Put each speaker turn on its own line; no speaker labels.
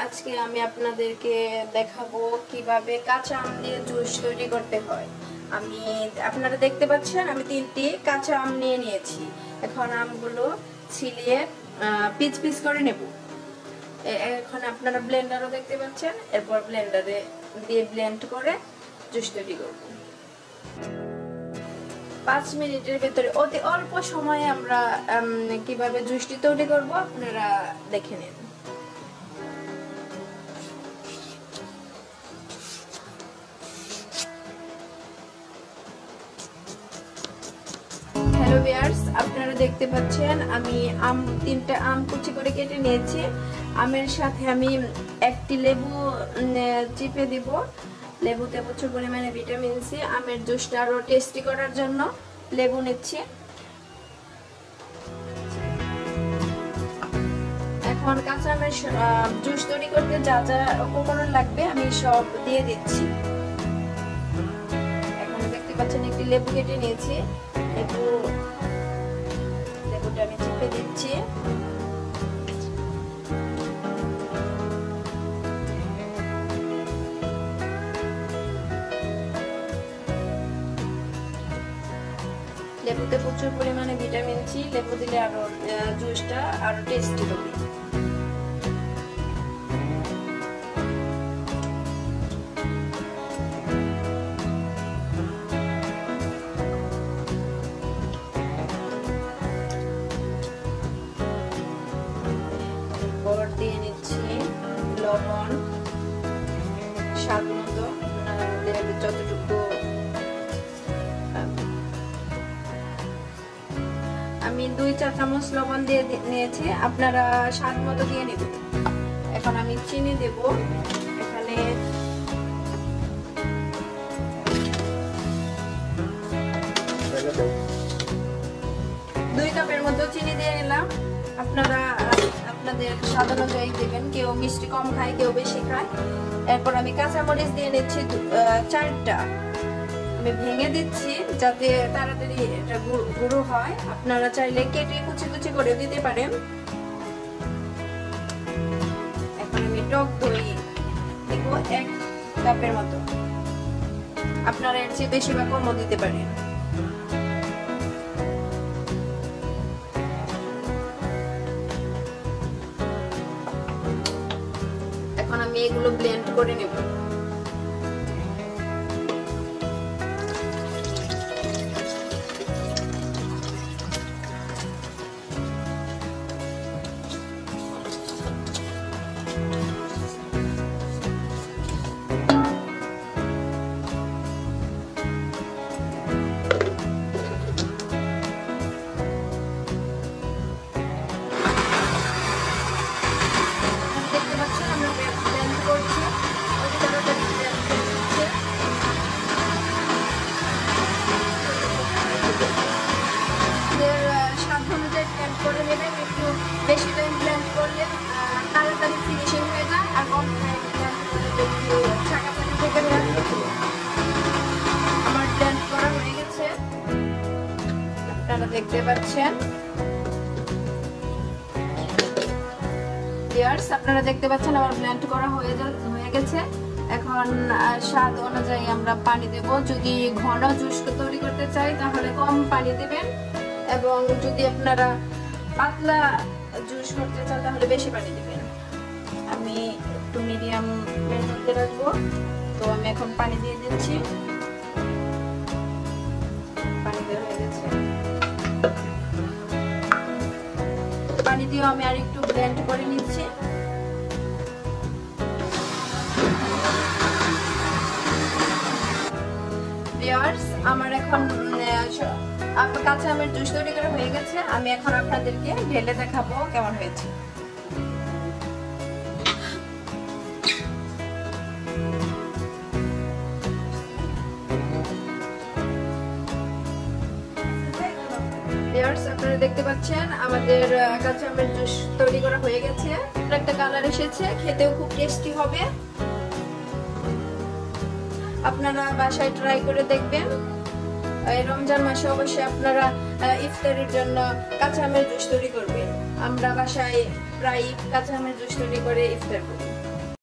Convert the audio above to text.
আজকে আমি আপনাদেরকে দেখাবো কিভাবে কাঁচা আম দিয়ে জুস তৈরি করতে হয়। আপনারা দেখতে পাচ্ছেন আমি 3টি কাঁচা আম নিয়ে নিয়েছি। এখন আমগুলো ছিলিয়ে পিস পিস করে নেব। এখন আপনারা ব্লেন্ডারও দেখতে পাচ্ছেন, এরপর ব্লেন্ডারে দিয়ে ব্লেন্ড করে জুস তৈরি করব। 5 মিনিটের ভিতরে অতি অল্প সময়ে আমরা কিভাবে জুসটি তৈরি করব আপনারা দেখে নিন। হ্যালো ভিউয়ার্স, আপনারা দেখতে পাচ্ছেন আমি 3টা আম কুচি করে কেটে নিয়েছি। আমের সাথে আমি একটি লেবু চিপে দিব। লেবুতে প্রচুর পরিমাণে ভিটামিন সি। আমের জুসটা আরো টেস্টি করার জন্য লেবু নিচ্ছি। এখন কাঁচা আমের জুস তৈরি করতে যা যা উপকরণ লাগবে আমি সব দিয়ে দিচ্ছি। এখন দেখতে পাচ্ছেন একটি লেবু কেটে নিয়েছি। লেবুটা আমি চিপে দিচ্ছি। লেবুতে প্রচুর পরিমাণে ভিটামিন সি, লেবু দিলে আরো জুসটা আরো টেস্টি হবে। দিয়ে নিচ্ছি লবণ স্বাদ মতো, যতটুকু। আমি 2 চা চামচ লবণ দিয়ে নিয়েছি, আপনারা স্বাদ মতো দিয়ে নেবেন। এখন আমি চিনি দেব। এখানে দুই কাপের মতো চিনি দিয়ে নিলাম। আপনারা আপনাদের স্বাদ অনুযায়ী দেবেন, কেউ মিষ্টি কম খায়, কেউ বেশি খায়। এরপর আমি কাঁচামরিচ দিয়ে নিচ্ছি 4টা। আমি ভেঙে দিচ্ছি যাতে তাড়াতাড়ি এটা গুঁড়ো হয়। আপনারা চাইলে কেটে কুচি কুচি করে দিতে পারেন। এখন আমি টক দই দেব 1 কাপের মতো। আপনারা এর চেয়ে বেশি বা কমও দিতে পারেন। এখন আমি এগুলো ব্লেন্ড করে নেব। বেশি টাইম ব্লেন্ড করলে তাড়াতাড়ি ফিনিশিং হয়ে যায়, আর কম টাইম থেকে আমার ব্লেন্ড করা হয়ে গেছে। আপনারা দেখতে পাচ্ছেন ভিউয়ার্স, আপনারা দেখতে পাচ্ছেন আমার ব্লেন্ড করা হয়ে গেছে। এখন স্বাদ অনুযায়ী আমরা পানি দেব। যদি ঘন জুস তৈরি করতে চাই তাহলে কম পানি দিবেন, এবং যদি আপনারা পাতলা জুস করতে চান তাহলে বেশি পানি দিবেন। আমি একটু মিডিয়াম এর মধ্যে রাখবো, তো আমি এখন পানি দিয়ে দিচ্ছি। পানি দেওয়া হয়ে গেছে। পানি দিয়ে আমি আর একটু ব্লেন্ড করে নিচ্ছি। ভিউয়ার্স, আমার এখন কাঁচা আমের জুস তৈরি করা হয়ে গেছে। আমি এখন আপনাদেরকে ঢেলে দেখাবো কেমন হয়েছে। ভিউয়ার্স, আপনারা দেখতে পাচ্ছেন আমাদের কাঁচা আমের জুস তৈরি করা হয়ে গেছে। একটা কালার এসেছে, খেতেও খুব টেস্টি হবে। আপনারা বাসায় ট্রাই করে দেখবেন। এই রমজান মাসে অবশ্যই আপনারা ইফতারের জন্য কাঁচা আমের জুস তৈরি করবেন। আমরা বাসায় প্রায় কাঁচা আমের জুস তৈরি করে ইফতার করি।